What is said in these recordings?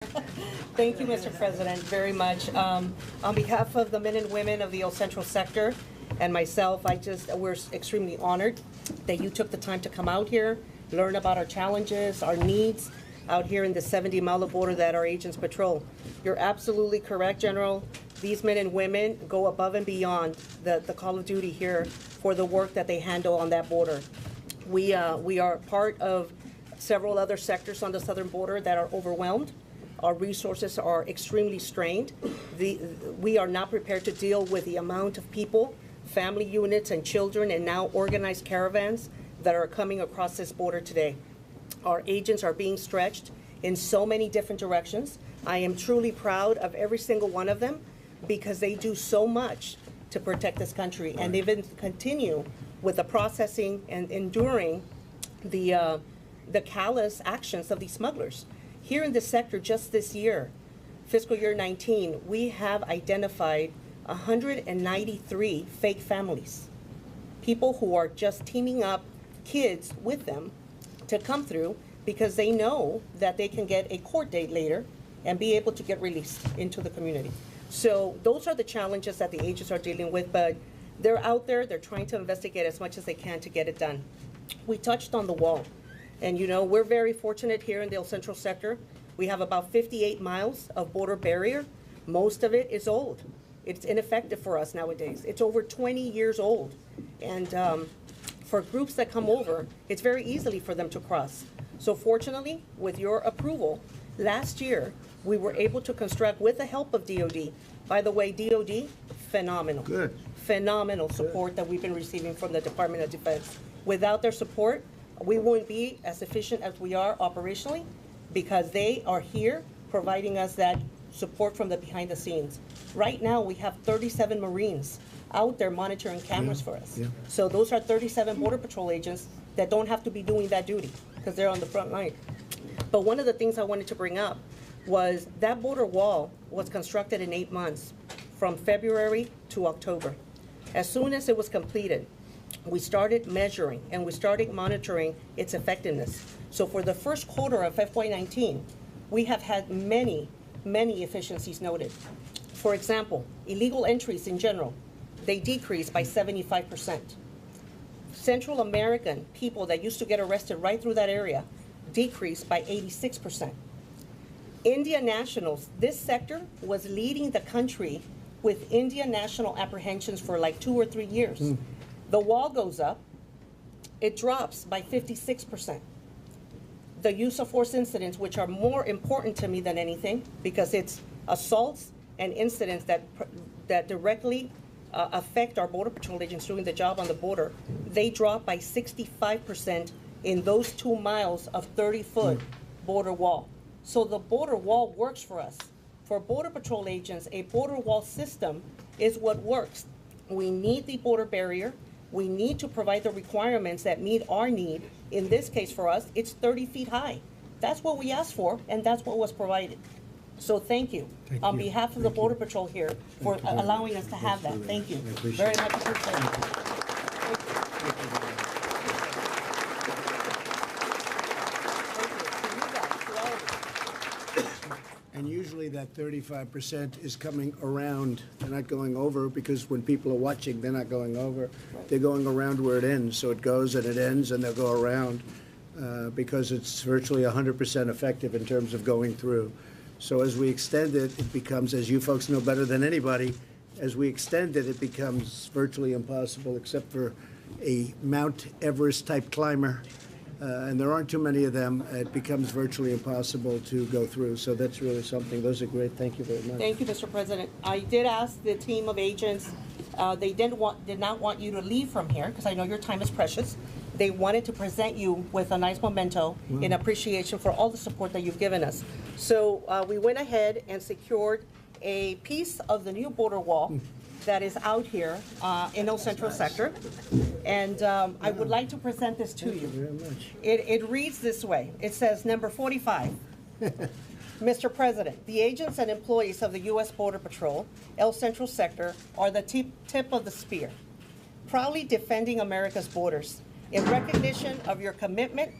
Thank you, Mr. President, very much. On behalf of the men and women of the El Central sector and myself, we're extremely honored that you took the time to come out here, learn about our challenges, our needs out here in the 70-mile border that our agents patrol. You're absolutely correct, General. These men and women go above and beyond the call of duty here for the work that they handle on that border. We are part of several other sectors on the southern border that are overwhelmed. Our resources are extremely strained. We are not prepared to deal with the amount of people, family units and children, and now organized caravans that are coming across this border today. Our agents are being stretched in so many different directions. I am truly proud of every single one of them because they do so much to protect this country, and they even continue with the processing and enduring the callous actions of these smugglers. Here in this sector, just this year, fiscal year 19, we have identified 193 fake families, people who are just teaming up kids with them to come through because they know that they can get a court date later and be able to get released into the community. So those are the challenges that the agents are dealing with, but they're out there, they're trying to investigate as much as they can to get it done. We touched on the wall. And you know, we're very fortunate here in the El Central sector. We have about 58 miles of border barrier. Most of it is old. It's ineffective for us nowadays. It's over 20 years old. And for groups that come over, it's very easily for them to cross. So fortunately, with your approval, last year, we were able to construct with the help of DOD. By the way, DOD, phenomenal. Good. Phenomenal support that we've been receiving from the Department of Defense. Without their support, we wouldn't be as efficient as we are operationally because they are here providing us that support from the behind the scenes. Right now, we have 37 Marines out there monitoring cameras for us. Yeah. So those are 37 Border Patrol agents that don't have to be doing that duty because they're on the front line. But one of the things I wanted to bring up was that border wall was constructed in 8 months, from February to October. As soon as it was completed, we started measuring and we started monitoring its effectiveness. So for the first quarter of FY19, we have had many efficiencies noted. For example, illegal entries in general, they decreased by 75%. Central American people that used to get arrested right through that area decreased by 86%. Indian nationals, this sector was leading the country with Indian national apprehensions for like 2 or 3 years. The wall goes up, it drops by 56%. The use of force incidents, which are more important to me than anything, because it's assaults and incidents that directly affect our Border Patrol agents doing the job on the border, they drop by 65% in those 2 miles of 30-foot border wall. So the border wall works for us. For Border Patrol agents, a border wall system is what works. We need the border barrier. We need to provide the requirements that meet our need. In this case for us, it's 30 feet high. That's what we asked for, and that's what was provided. So thank you. On behalf of the Border Patrol here for allowing us to have that. Thank you. Very much appreciated. And usually that 35% is coming around. They're not going over because when people are watching, they're not going over. They're going around where it ends. So it goes and it ends and they'll go around because it's virtually 100% effective in terms of going through. So as we extend it, it becomes, as you folks know better than anybody, as we extend it, it becomes virtually impossible except for a Mount Everest type climber. And there aren't too many of them. It becomes virtually impossible to go through. So that's really something. Those are great. Thank you very much. Thank you, Mr. President. I did ask the team of agents. They did not want you to leave from here because I know your time is precious. They wanted to present you with a nice memento in appreciation for all the support that you've given us. So we went ahead and secured a piece of the new border wall that is out here in El Central sector. And I would like to present this to you. Thank you very much. It reads this way. It says, number 45. Mr. President, the agents and employees of the U.S. Border Patrol, El Central sector, are the tip of the spear, proudly defending America's borders. In recognition of your commitment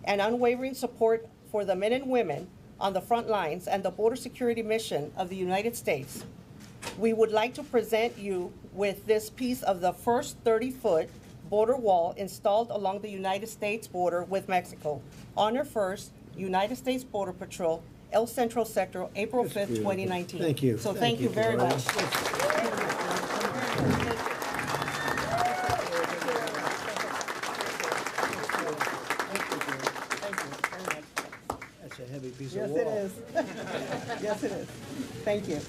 and unwavering support for the men and women on the front lines and the border security mission of the United States, we would like to present you with this piece of the first 30-foot border wall installed along the United States border with Mexico. Honor 1st, United States Border Patrol, El Centro Sector, April 5th, beautiful. 2019. Thank you. So thank you very Gloria. much. That's a heavy piece of Yes, wall. it is. Yes, it is. Thank you.